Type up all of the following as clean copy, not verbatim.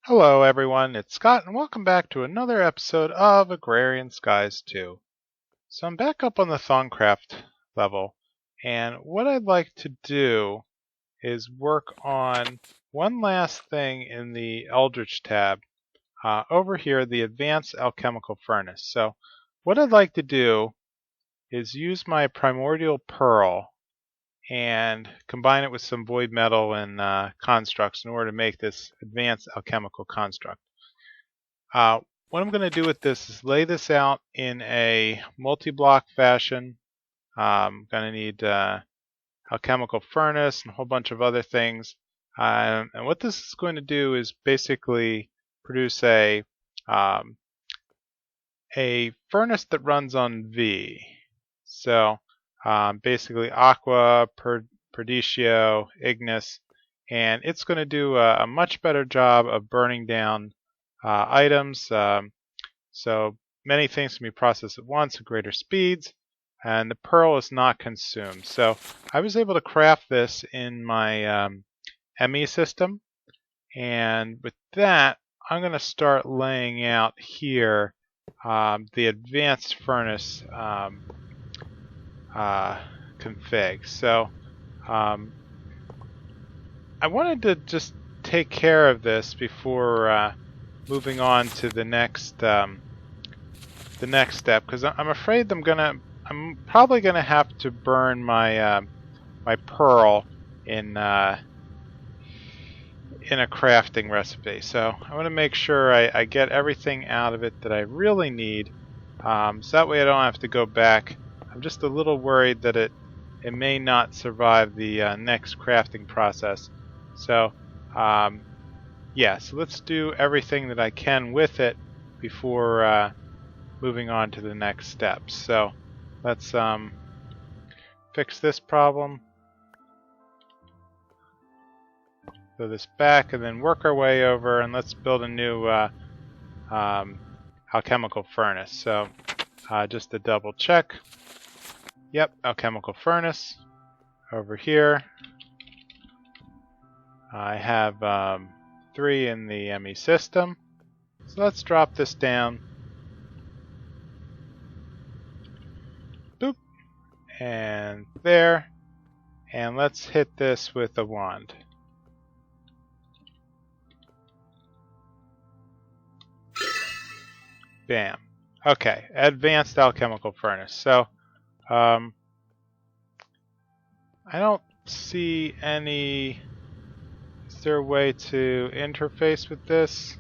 Hello everyone, it's Scott and welcome back to another episode of Agrarian Skies 2. So I'm back up on the Thongcraft level, and what I'd like to do is work on one last thing in the Eldritch tab. Over here, the Advanced Alchemical Furnace. So what I'd like to do is use my Primordial Pearl and combine it with some void metal and constructs in order to make this advanced alchemical construct. What I'm going to do with this is lay this out in a multi-block fashion. I'm going to need alchemical furnace and a whole bunch of other things. And what this is going to do is basically produce um, a furnace that runs on V. So basically Aqua, Perdicio, Ignis, and it's going to do a much better job of burning down items. So many things can be processed at once at greater speeds, and the pearl is not consumed. So I was able to craft this in my ME system, and with that, I'm going to start laying out here the advanced furnace config. So I wanted to just take care of this before moving on to the next step, because I'm afraid I'm probably gonna have to burn my my pearl in a crafting recipe. So I want to make sure I get everything out of it that I really need, so that way I don't have to go back. I'm just a little worried that it may not survive the next crafting process. So yeah, so let's do everything that I can with it before moving on to the next steps. So let's fix this problem. Throw this back and then work our way over, and let's build a new alchemical furnace. So just to double check. Yep, alchemical furnace over here. I have 3 in the ME system. So let's drop this down. Boop. And there. And let's hit this with a wand. Bam. Okay, advanced alchemical furnace. So I don't see any. Is there a way to interface with this?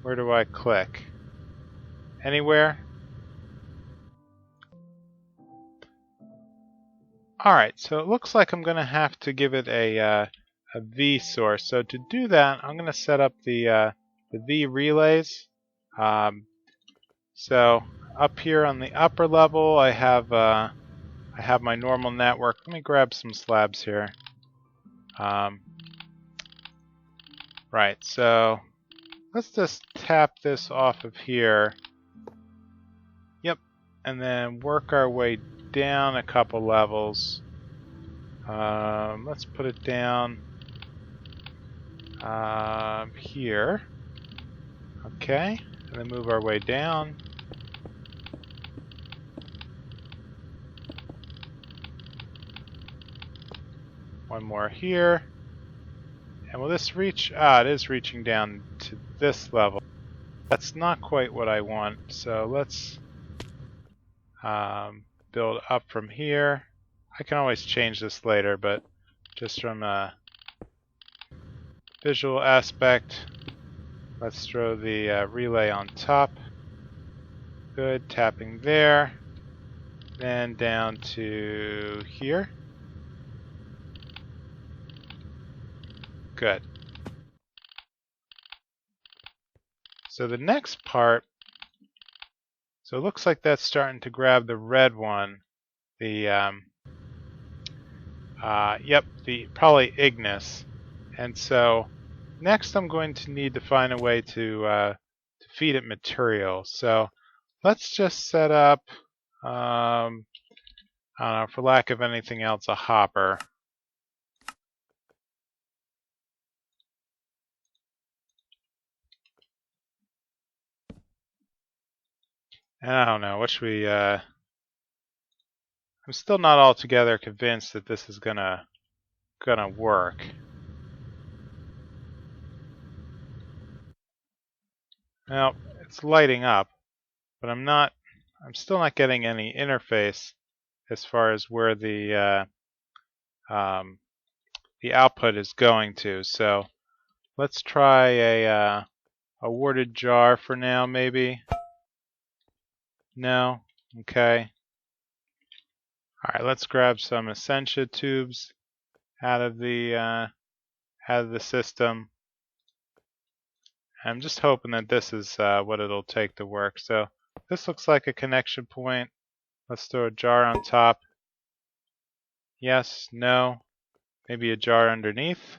Where do I click? Anywhere? Alright, so it looks like I'm going to have to give it a V source. So to do that, I'm going to set up the V relays. So up here on the upper level, I have my normal network. Let me grab some slabs here. Right, so let's just tap this off of here. Yep, and then work our way down a couple levels. Let's put it down here. Okay, and then move our way down. One more here. And will this reach? It is reaching down to this level. That's not quite what I want, so let's build up from here. I can always change this later, but just from a visual aspect, let's throw the relay on top. Good, tapping there. Then down to here. Good. So the next part, so it looks like that's starting to grab the red one. The yep, the probably Ignis. And so next I'm going to need to find a way to feed it material. So let's just set up, I don't know, for lack of anything else, a hopper. And I don't know, what should we, I'm still not altogether convinced that this is gonna work. Well, it's lighting up, but I'm still not getting any interface as far as where the output is going to. So let's try a warded jar for now, maybe. No? Okay. Alright, let's grab some Essentia tubes out of the system. I'm just hoping that this is what it'll take to work. So this looks like a connection point. Let's throw a jar on top. Yes, no, maybe a jar underneath.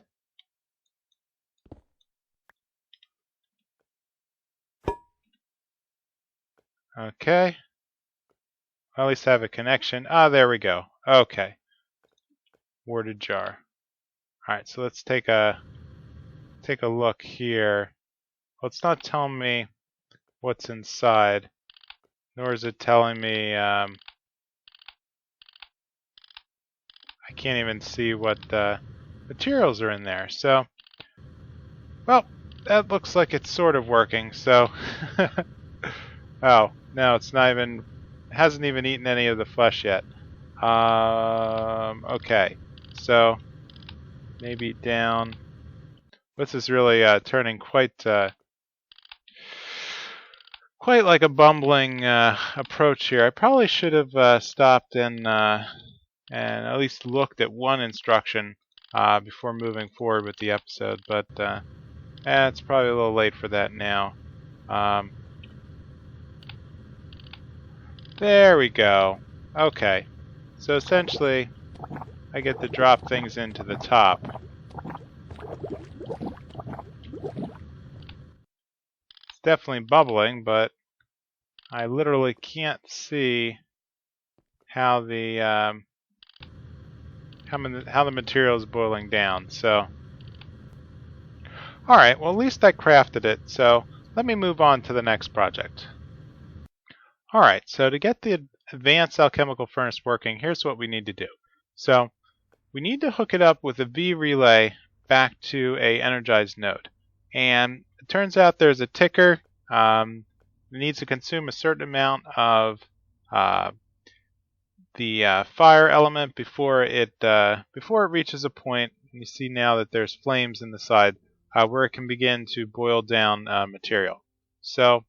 Okay. Well, at least I have a connection. Ah, there we go. Okay. Warded jar. Alright, so let's take a look here. Well, it's not telling me what's inside, nor is it telling me I can't even see what materials are in there. So, well, that looks like it's sort of working. So, oh no, it's not even. It hasn't even eaten any of the flesh yet. Okay, so maybe down. This is really turning quite like a bumbling approach here. I probably should have stopped and at least looked at one instruction before moving forward with the episode, but it's probably a little late for that now. There we go. Okay, so essentially I get to drop things into the top. It's definitely bubbling, but I literally can't see how the material is boiling down. So, all right. Well, at least I crafted it. So let me move on to the next project. All right. So to get the Advanced Alchemical Furnace working, here's what we need to do. So we need to hook it up with a V relay back to a energized node. And it turns out there's a ticker. It needs to consume a certain amount of the fire element before it reaches a point. You see now that there's flames in the side where it can begin to boil down material. So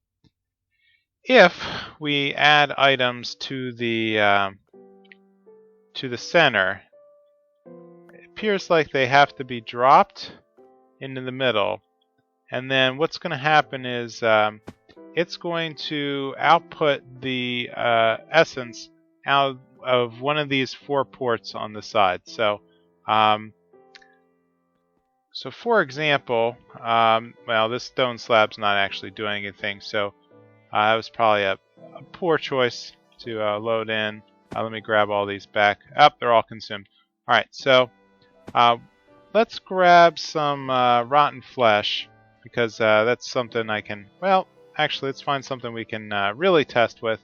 if we add items to the center, it appears like they have to be dropped into the middle, and then what's going to happen is it's going to output the essence out of one of these 4 ports on the side. So, for example, well, this stone slab's not actually doing anything, so that was probably a poor choice to load in. Let me grab all these back. They're all consumed. All right, so let's grab some rotten flesh, because that's something I can. Well, actually, let's find something we can really test with.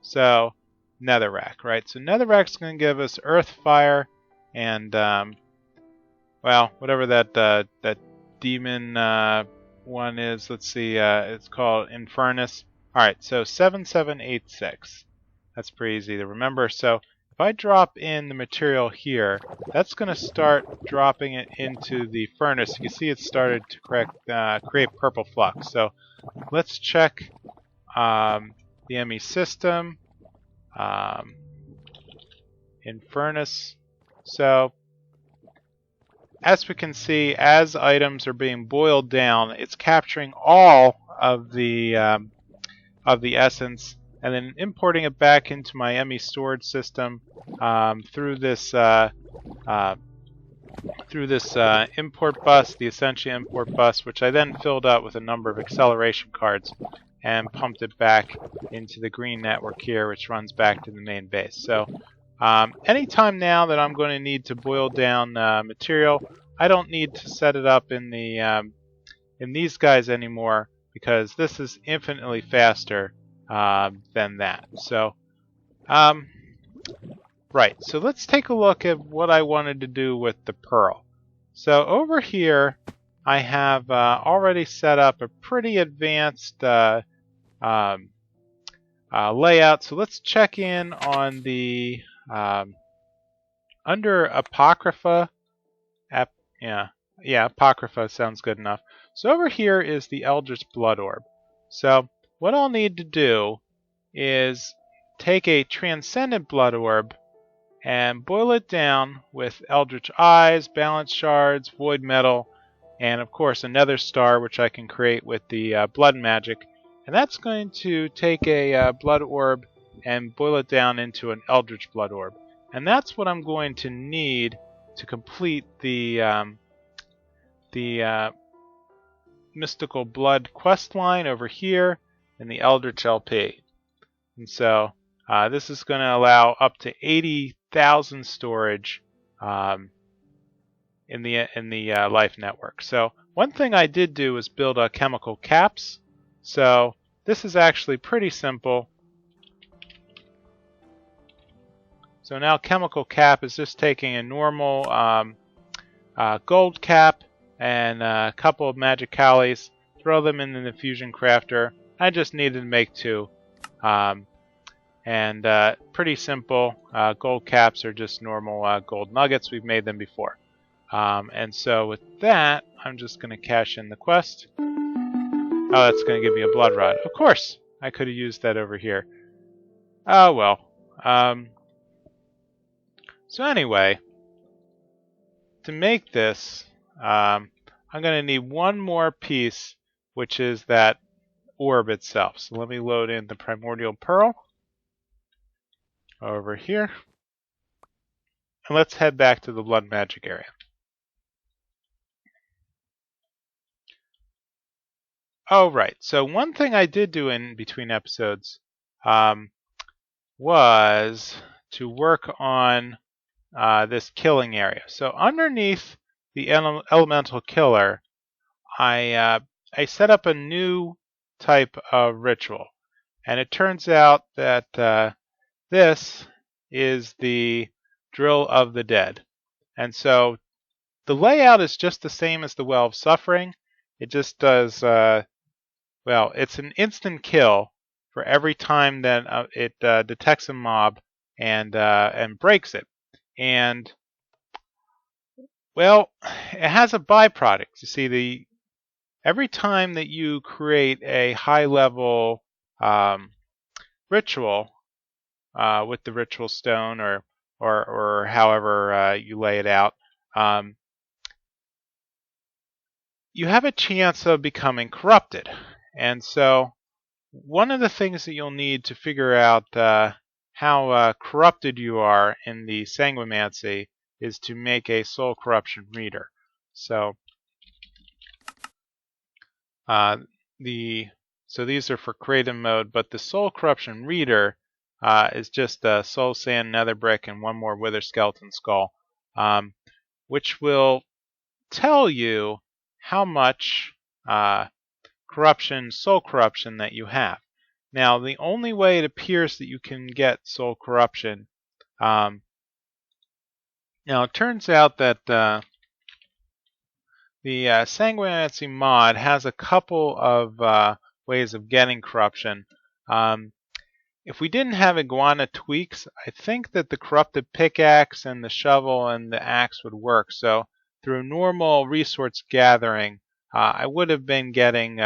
So, netherrack, right? So netherrack's going to give us earth, fire, and well, whatever that demon one is. Let's see. It's called Infurnus. All right, so 7786. That's pretty easy to remember. So if I drop in the material here, that's going to start dropping it into the furnace. You can see it started to create purple flux. So let's check the ME system. In furnace. So as we can see, as items are being boiled down, it's capturing all of the essence and then importing it back into my ME storage system through this import bus, the Essentia import bus, which I then filled up with a number of acceleration cards and pumped it back into the green network here, which runs back to the main base. So anytime now that I'm going to need to boil down material, I don't need to set it up in the in these guys anymore, because this is infinitely faster than that. So, right. So let's take a look at what I wanted to do with the pearl. So over here, I have already set up a pretty advanced layout. So let's check in on the under Apocrypha. Yeah, Apocrypha sounds good enough. So over here is the Eldritch Blood Orb. So what I'll need to do is take a Transcendent Blood Orb and boil it down with Eldritch Eyes, Balance Shards, Void Metal, and of course another star which I can create with the Blood Magic. And that's going to take a Blood Orb and boil it down into an Eldritch Blood Orb. And that's what I'm going to need to complete the Mystical Blood quest line over here in the Eldritch LP. And so this is going to allow up to 80,000 storage in the Life Network. So one thing I did do is build chemical caps. So this is actually pretty simple. So now chemical cap is just taking a normal gold cap and a couple of magicalies, throw them in the fusion crafter. I just needed to make 2. Pretty simple. Gold caps are just normal gold nuggets. We've made them before. And so with that, I'm just going to cash in the quest. Oh, that's going to give me a blood rod. Of course, I could have used that over here. Oh, well. So anyway, to make this, I'm going to need one more piece, which is that orb itself. So let me load in the Primordial Pearl over here. And let's head back to the Blood Magic area. Oh, right. So one thing I did do in between episodes was to work on this killing area. So underneath the elemental killer, I set up a new type of ritual. And it turns out that this is the Drill of the Dead. And so the layout is just the same as the Well of Suffering. It just does, well, it's an instant kill for every time that it detects a mob and breaks it. And, well, it has a byproduct. You see, every time that you create a high-level ritual with the ritual stone or however you lay it out, you have a chance of becoming corrupted. And so one of the things that you'll need to figure out how corrupted you are in the Sanguimancy is to make a soul corruption reader. So so these are for creative mode, but the soul corruption reader is just soul sand, nether brick, and one more wither skeleton skull, which will tell you how much soul corruption that you have. Now, the only way it appears that you can get soul corruption, now it turns out that the Sanguinancy mod has a couple of ways of getting corruption. If we didn't have iguana tweaks, I think that the corrupted pickaxe and the shovel and the axe would work. So through normal resource gathering, I would have been getting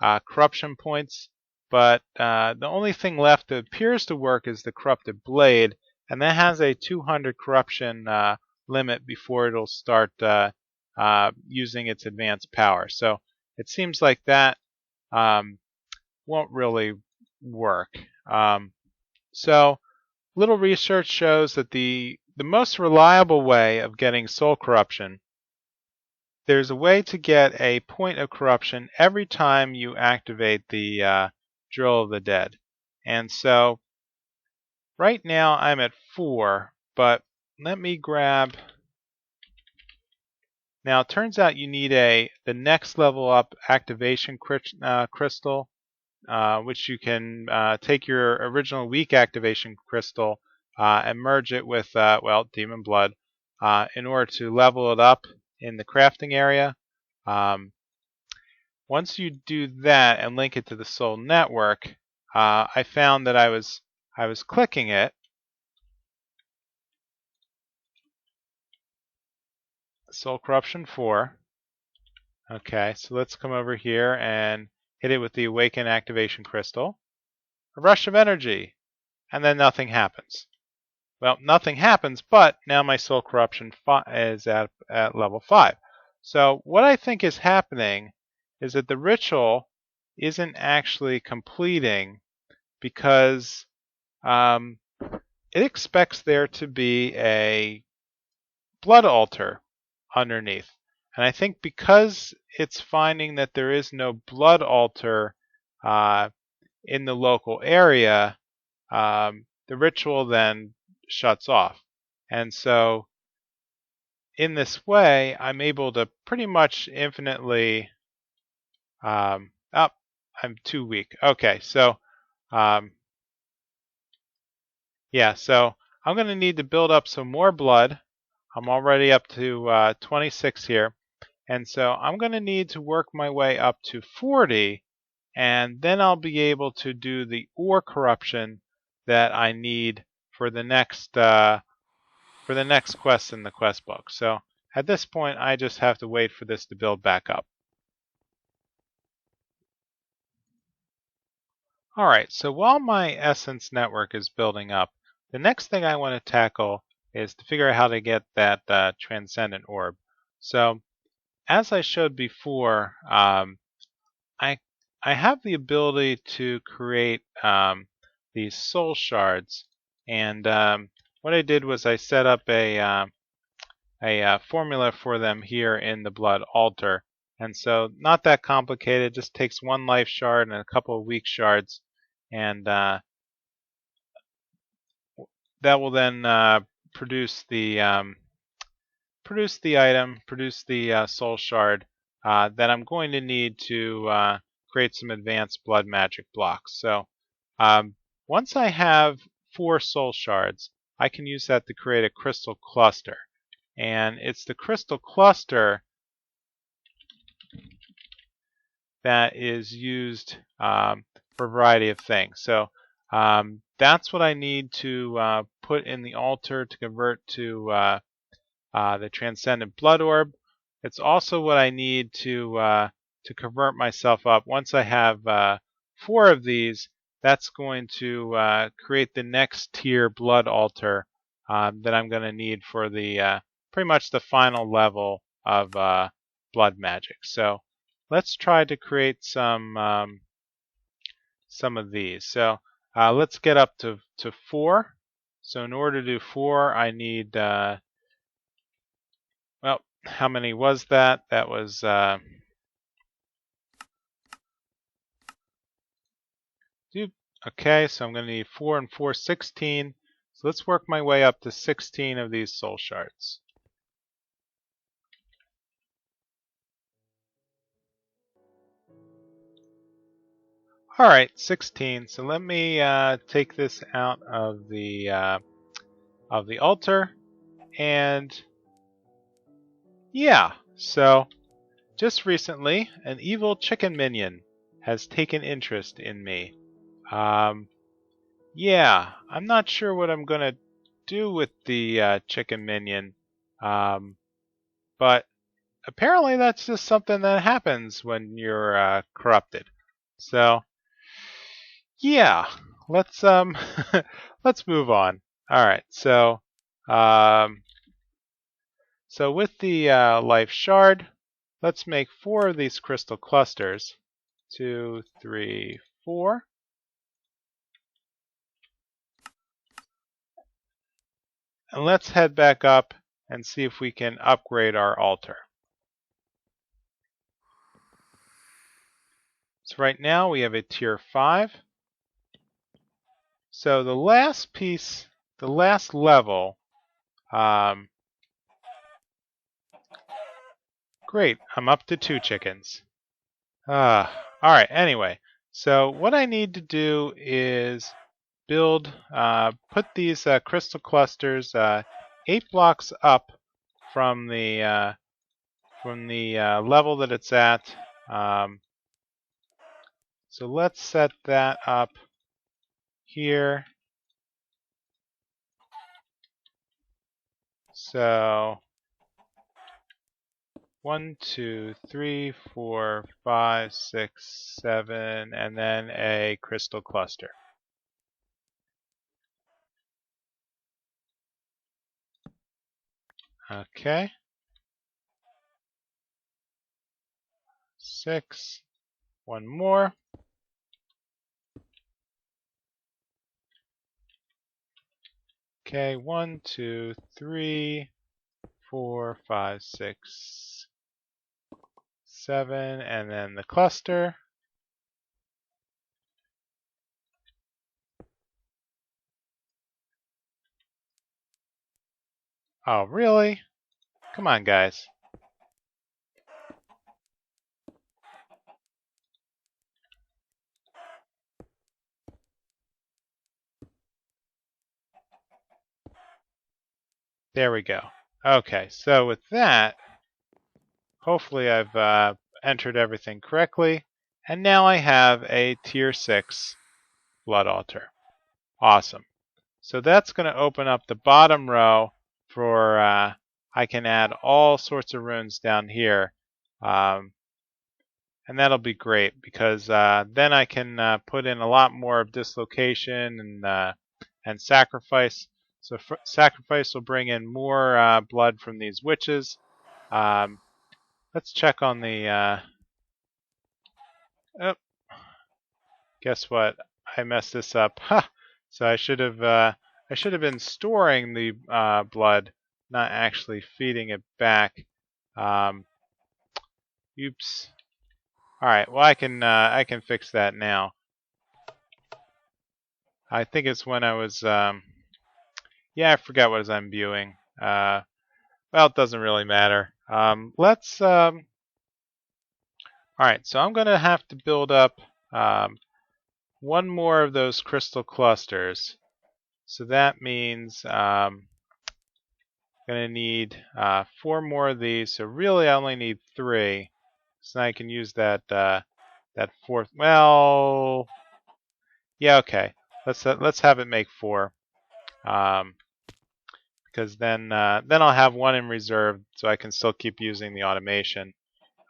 corruption points. But the only thing left that appears to work is the corrupted blade, and that has a 200 corruption limit before it'll start using its advanced power. So it seems like that won't really work. So little research shows that the most reliable way of getting soul corruption, there's a way to get a point of corruption every time you activate the Drill of the Dead. And so right now I'm at 4, but let me grab. Now it turns out you need the next level up activation crystal, which you can take your original weak activation crystal and merge it with, well, demon blood in order to level it up in the crafting area. Once you do that and link it to the soul network, I found that I was clicking it. Soul Corruption 4. Okay, so let's come over here and hit it with the Awaken Activation Crystal. A rush of energy, and then nothing happens. Well, nothing happens, but now my Soul Corruption is at level 5. So what I think is happening is that the ritual isn't actually completing because it expects there to be a blood altar underneath. And I think because it's finding that there is no blood altar in the local area, the ritual then shuts off. And so in this way, I'm able to pretty much infinitely... I'm too weak. Okay, so yeah, so I'm going to need to build up some more blood. I'm already up to 26 here. And so I'm going to need to work my way up to 40, and then I'll be able to do the ore corruption that I need for the next quest in the quest book. So at this point, I just have to wait for this to build back up. All right, so while my essence network is building up, the next thing I want to tackle is to figure out how to get that transcendent orb. So as I showed before, I have the ability to create these soul shards, and what I did was I set up a formula for them here in the blood altar. And so not that complicated, it just takes one life shard and a couple of weak shards, and that will then produce the item, produce the soul shard that I'm going to need to create some advanced blood magic blocks. So once I have 4 soul shards, I can use that to create a crystal cluster. And it's the crystal cluster that is used for a variety of things. So that's what I need to put in the altar to convert to the Transcendent Blood Orb. It's also what I need to convert myself up. Once I have 4 of these, that's going to create the next tier blood altar that I'm going to need for the pretty much the final level of blood magic. So let's try to create some of these. So let's get up to 4. So in order to do 4, I need well, how many was that? That was okay, so I'm going to need 4 and 4, 16. So let's work my way up to 16 of these soul shards. All right, 16. So let me take this out of the altar, and yeah. So just recently, an evil chicken minion has taken interest in me. Yeah, I'm not sure what I'm gonna do with the chicken minion, but apparently that's just something that happens when you're corrupted. So yeah, let's let's move on. All right, so with the life shard, let's make 4 of these crystal clusters. 2, 3, 4. And let's head back up and see if we can upgrade our altar. So right now we have a tier 5. So the last piece, the last level, great, I'm up to 2 chickens. Alright, anyway, So what I need to do is put these crystal clusters 8 blocks up from the level that it's at. So let's set that up here. So 1, 2, 3, 4, 5, 6, 7, and then a crystal cluster. Okay. 6. One more. Okay, 1, 2, 3, 4, 5, 6, 7, and then the cluster. Oh, really? Come on, guys. There we go. Okay, so with that, hopefully I've entered everything correctly. And now I have a tier 6 blood altar. Awesome. So that's going to open up the bottom row for I can add all sorts of runes down here. And that'll be great because then I can put in a lot more of dislocation and sacrifice. So sacrifice will bring in more blood from these witches. Let's check on the. Oh, guess what? I messed this up. Ha! So I should have been storing the blood, not actually feeding it back. Oops. All right. Well, I can fix that now. I think it's when I was. Yeah, I forgot what I'm viewing. Well, it doesn't really matter. Let's. All right. So I'm gonna have to build up one more of those crystal clusters. So that means I'm going to need 4 more of these. So really I only need 3. So now I can use that fourth. Well, yeah, okay. Let's have it make 4. Because then I'll have 1 in reserve so I can still keep using the automation.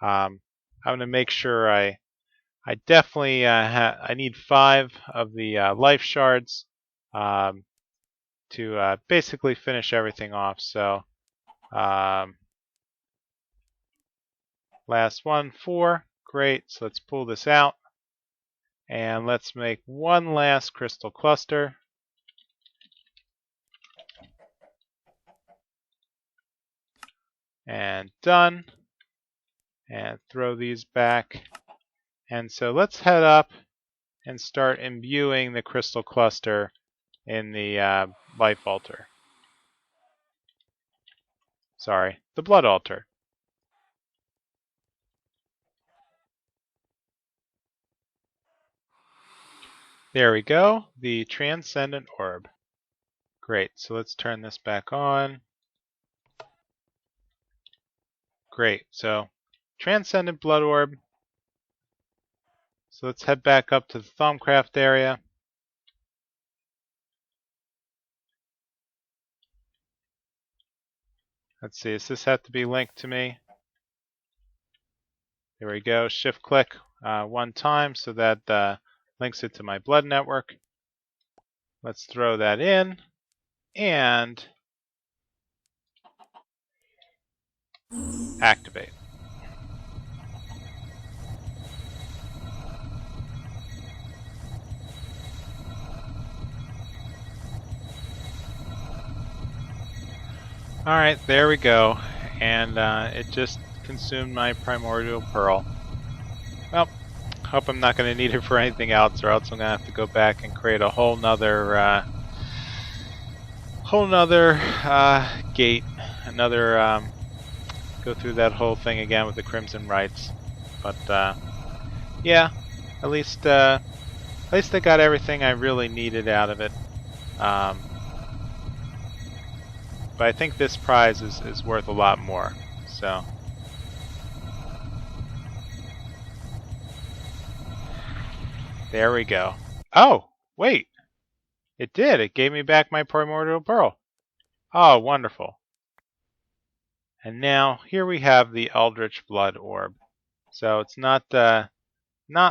I'm going to make sure I definitely I need 5 of the life shards. To basically finish everything off. So last one, 4. Great. So let's pull this out. And let's make one last crystal cluster. And done. And throw these back. And so let's head up and start imbuing the crystal cluster in the life altar. Sorry, the blood altar. There we go, the transcendent orb. Great, so let's turn this back on. Great, so transcendent blood orb. So let's head back up to the Thaumcraft area. Let's see, does this have to be linked to me? There we go, shift click 1 time so that links it to my blood network. Let's throw that in and activate. Alright, there we go. And it just consumed my primordial pearl. Well, hope I'm not going to need it for anything else, or else I'm going to have to go back and create a whole nother gate. Go through that whole thing again with the Crimson Rites. But yeah, At least I got everything I really needed out of it. But I think this prize is worth a lot more. So there we go. Oh, wait. It did. It gave me back my primordial pearl. Oh, wonderful. And now here we have the Eldritch Blood Orb. So it's not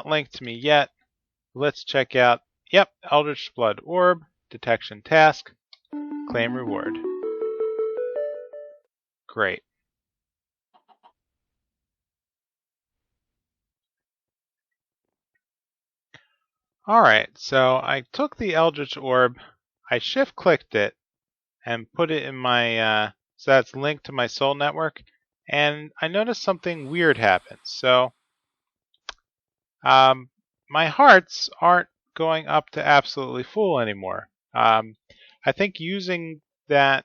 linked to me yet. Let's check out. Yep, Eldritch Blood Orb, detection task, claim reward. Great. Alright, so I took the Eldritch Orb, I shift clicked it, and put it in my, so that's linked to my soul network, and I noticed something weird happened. So, my hearts aren't going up to absolutely full anymore. I think using that,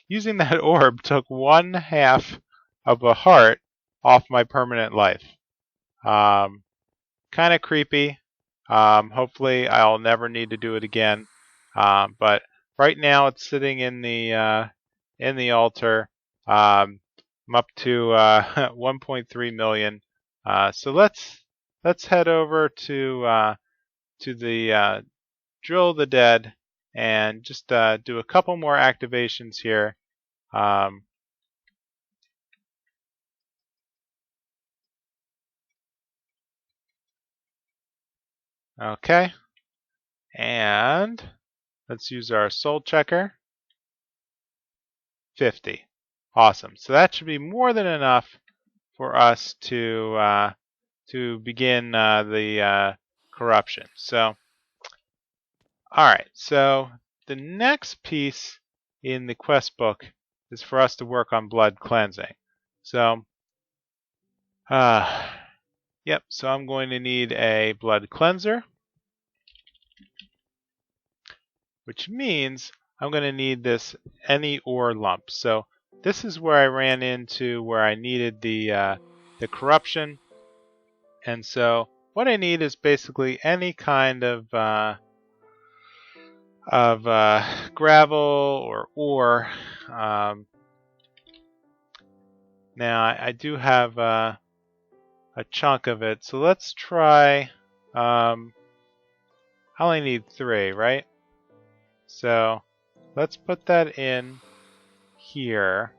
using that orb took 1/2 of a heart off my permanent life. Kind of creepy. Hopefully I'll never need to do it again. But right now it's sitting in the altar. I'm up to 1.3 million. So let's head over to the drill the dead and just do a couple more activations here. Okay, and let's use our soul checker. 50. Awesome. So that should be more than enough for us to begin the corruption. So, all right. So the next piece in the quest book is for us to work on blood cleansing. So, yep. So I'm going to need a blood cleanser, which means I'm going to need this any ore lump. So this is where I ran into where I needed the corruption, and so what I need is basically any kind of gravel or ore. Now I do have a chunk of it, so let's try. I only need 3, right? So let's put that in here.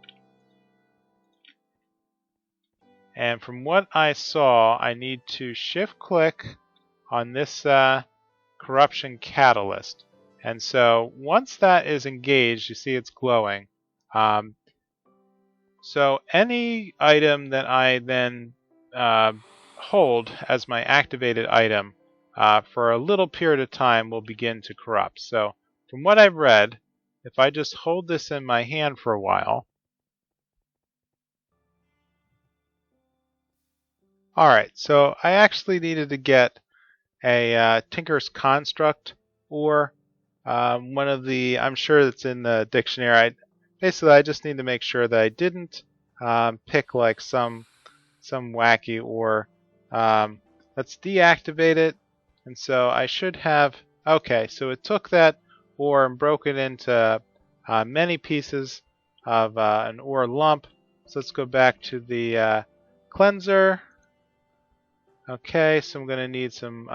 And from what I saw, I need to shift click on this corruption catalyst. And so once that is engaged, you see it's glowing. So any item that I then hold as my activated item for a little period of time will begin to corrupt. So from what I've read, if I just hold this in my hand for a while. Alright, so I actually needed to get a Tinker's Construct or one of the, I'm sure it's in the dictionary. Basically, I just need to make sure that I didn't pick like some wacky ore. Let's deactivate it. And so I should have, okay, so it took that ore and broke it into many pieces of an ore lump. So let's go back to the cleanser. Okay, so I'm going to need some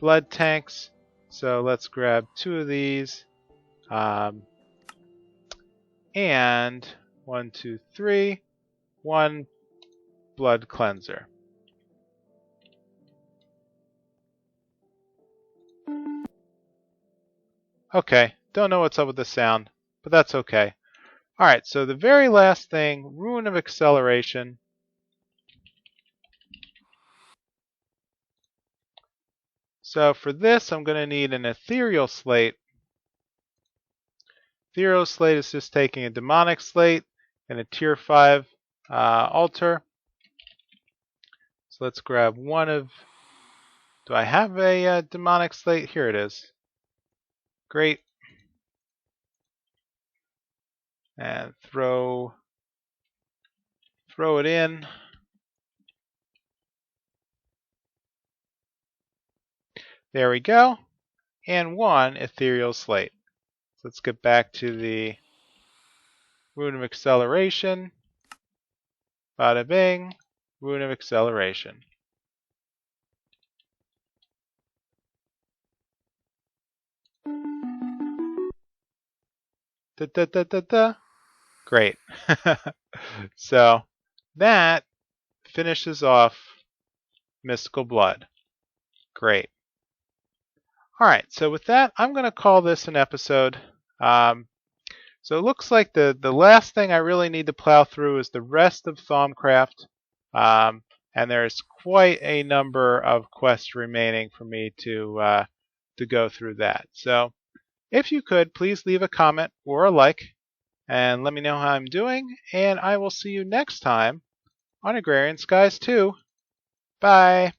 blood tanks. So let's grab 2 of these. And 1, 2, 3. 1 blood cleanser. Okay, don't know what's up with the sound, but that's okay. Alright, so the very last thing, Ruin of Acceleration. So for this, I'm going to need an Ethereal Slate. Ethereal Slate is just taking a Demonic Slate and a Tier 5 altar. So let's grab one of... Do I have a Demonic Slate? Here it is. Great. And throw it in. There we go. And 1 ethereal slate. So let's get back to the rune of acceleration. Bada bing. Rune of acceleration. Da, da, da, da, da. Great. So that finishes off Mystical Blood. Great. All right, so with that, I'm going to call this an episode. So it looks like the last thing I really need to plow through is the rest of Thaumcraft. And there's quite a number of quests remaining for me to go through that. So if you could, please leave a comment or a like and let me know how I'm doing. And I will see you next time on Agrarian Skies 2. Bye.